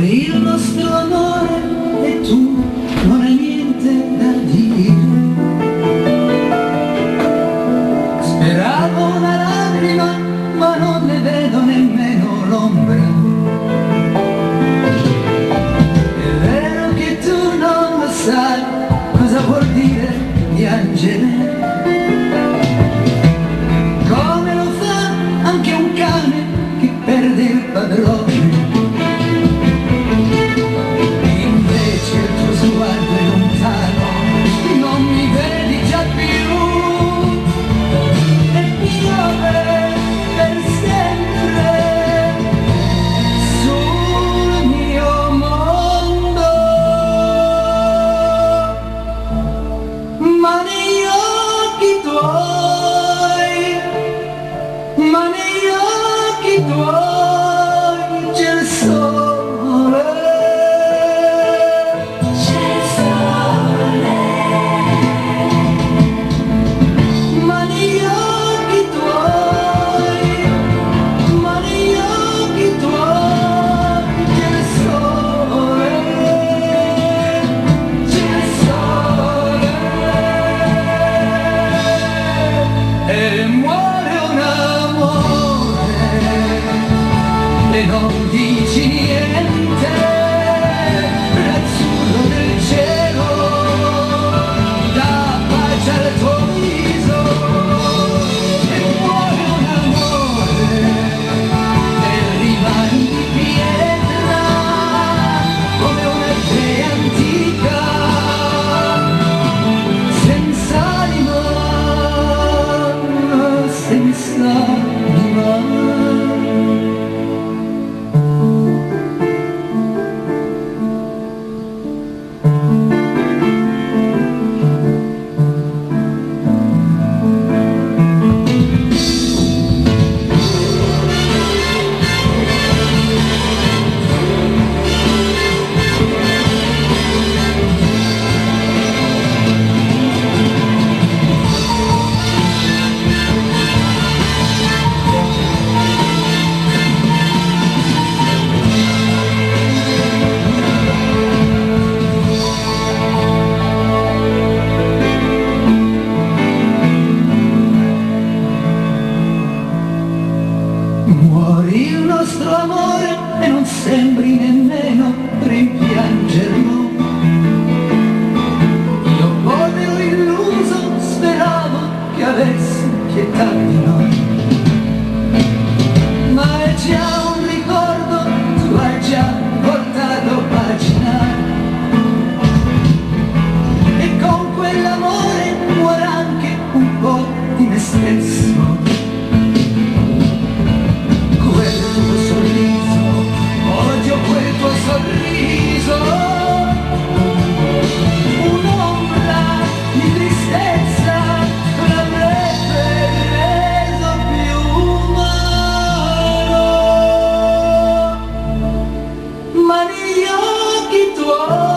Muore il nostro amore e tu non hai niente da dire. Speravo una lacrima, ma non ne vedo nemmeno l'ombra. È vero che tu non lo sai cosa vuol dire piangere. Come lo fa anche un cane che perde il padrone. Invece il tuo sguardo è lontano, non mi vedi già più. E piove per sempre sul mio mondo. Ma negli occhi tuoi, ma negli occhi tuoi c'è il sole. C'è il sole. Ma negli occhi tuoi, ma negli occhi tuoi c'è il sole. C'è il sole. E muore un amore e non dici niente. L'azzurro del cielo dà pace al tuo viso. E muore un amore e rimani di pietra come una dea antica, senza anima, senza anima. Muori il nostro amore e non sembri nemmeno rimpiangerlo. Io povero illuso speravo che avessi pietà di noi. Ma è già un ricordo, tu hai già voltato pagina. E con quell'amore muore anche un po' di me stesso. Quel tuo sorriso, odio quel tuo sorriso. Un'ombra di tristezza l'avrebbe reso più umano. Ma negli occhi tuoi